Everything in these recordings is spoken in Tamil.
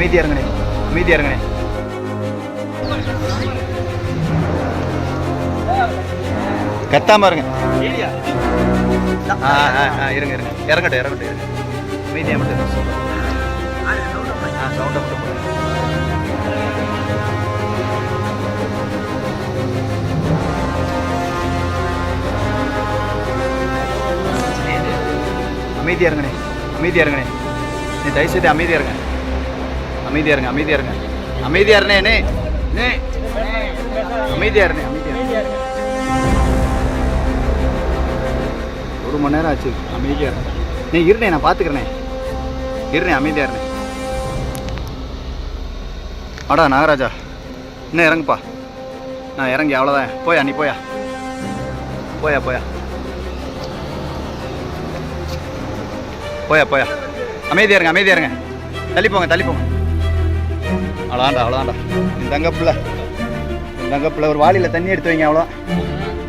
அமைதியா இருங்கண்ணே, அமைதியா இருங்கண்ணே. கத்தாம இருங்க. இருங்க இருங்க, இறங்கட்டும் இறங்கட்டும் இருங்க. அமைதியா மட்டும் சவுண்டை மட்டும் அமைதியா இருங்கண்ணே, அமைதியா இருங்கண்ணே. நீ தயவுசெய்து அமைதியா இருங்க, அமைதியா இருங்க, அமைதியா இருங்க, அமைதியா இருண்ணே. அமைதியா இருண்ணே, அமைதியா. 1 மணி நேரம் ஆச்சு. அமைதியா இருங்க. நீ இருண்ணே, நான் பார்த்துக்கிறேனே. இருண்ணே, அமைதியா இருண்ணே. அடா நாகராஜா, இன்னும் இறங்குப்பா. நான் இறங்கி அவ்வளோதான். போயா நீ போயா போயா போயா போயா போயா. அமைதியா இருங்க, அமைதியா இருங்க. தள்ளி போங்க, தள்ளி போங்க. அவ்வளோதான்டா, அவ்வளோதான்டா. இந்த தங்கப்பில் ஒரு வாளியில் தண்ணி எடுத்து வைங்க. அவ்வளோ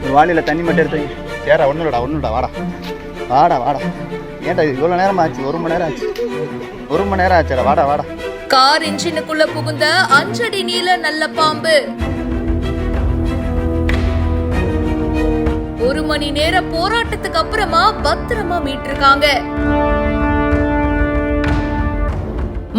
ஒரு வாளியில் தண்ணி மட்டும் எடுத்து வைங்க. சேரா ஒன்றும் இல்லடா, ஒன்றும் இல்லடா. வாடா வாடா வாடா. ஏன்டா இது இவ்வளோ நேரம் ஆச்சு? 1 மணி நேரம் ஆச்சு. 1 மணி நேரம் ஆச்சுடா. வாடா வாடா. கார் இன்ஜினுக்குள்ள புகுந்த 5 அடி நீள நல்ல பாம்பு. 1 மணி நேர போராட்டத்துக்கு அப்புறமா பத்திரமா மீட்டிருக்காங்க.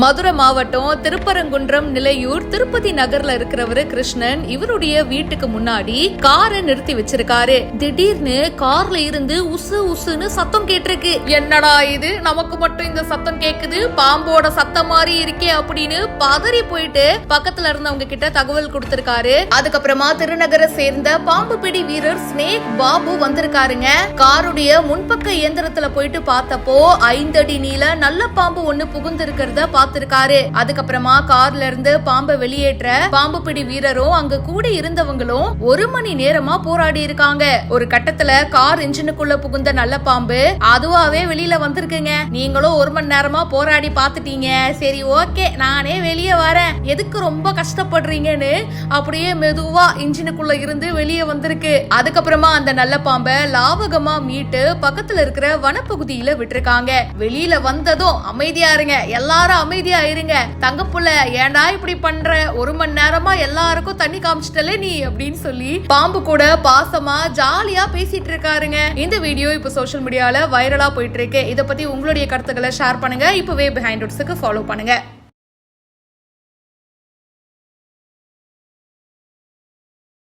மதுரை மாவட்டம் திருப்பரங்குன்றம் நிலையூர் திருப்பதி நகர்ல இருக்கிறவரு கிருஷ்ணன். இவருடைய வீட்டுக்கு முன்னாடி காரை நிறுத்தி வச்சிருக்காரு. திடீர்னு கார்ல இருந்து உசு உசுன்னு சத்தம் கேட்டிருக்கு. என்னடா இது, நமக்கு மட்டும் இந்த சத்தம் கேக்குது, பாம்போட சத்தம் மாதிரி இருக்கே அப்படின்னு பதறி போயிட்டு பக்கத்துல இருந்தவங்க கிட்ட தகவல் கொடுத்திருக்காரு. அதுக்கப்புறமா திருநகரை சேர்ந்த பாம்பு பிடி வீரர் ஸ்னேக் பாபு வந்திருக்காருங்க. காருடைய முன்பக்க இயந்திரத்துல போயிட்டு பார்த்தப்போ 5 அடி நீள நல்ல பாம்பு ஒண்ணு புகுந்து இருக்கிறத பார்த்திருக்காரு. அதுக்கப்புறமா கார்ல இருந்து பாம்பை வெளியேற்ற பாம்பு பிடி வீரரும் அங்க கூட இருந்தவங்களும் 1 மணி நேரமா போராடி இருக்காங்க. ஒரு கட்டத்துல கார் இன்ஜினுக்குள்ள புகுந்த நல்ல பாம்பு அதுவாவே வெளியில வந்திருக்குங்க. நீங்களும் 1 மணி நேரமா போராடி பாத்துட்டீங்க, சரி ஓகே நானே வெளியே வரேன், எதுக்கு ரொம்ப கஷ்டப்படுறீங்கன்னு அப்படியே மெதுவா இன்ஜினுக்குள்ள இருந்து வெளியே வந்திருக்கு. அதுக்கப்புறமா அந்த நல்ல பாம்பை லாவகமா மீட்டு பக்கத்துல இருக்கிற வனப்பகுதியில விட்டுருக்காங்க. வெளியில வந்ததும் அமைதியா இருங்க, எல்லாரும் அமைதியா இருங்க, தங்கப்புள்ள ஏன்டா இப்படி பண்ற, 1 மணி நேரமா எல்லாருக்கும் தண்ணி காமிச்சிட்டல நீ அப்படின்னு சொல்லி பாம்பு கூட பாசமா ஜாலியா பேசிட்டு இருக்காருங்க. இந்த வீடியோ இப்ப சோஷியல் மீடியால வைரலா போயிட்டு இருக்கு. இத பத்தி உங்களுடைய கருத்துக்களை ஷேர் பண்ணுங்க. இப்பவே பிஹைண்ட் ரூட்ஸ்க்கு ஃபாலோ பண்ணுங்க.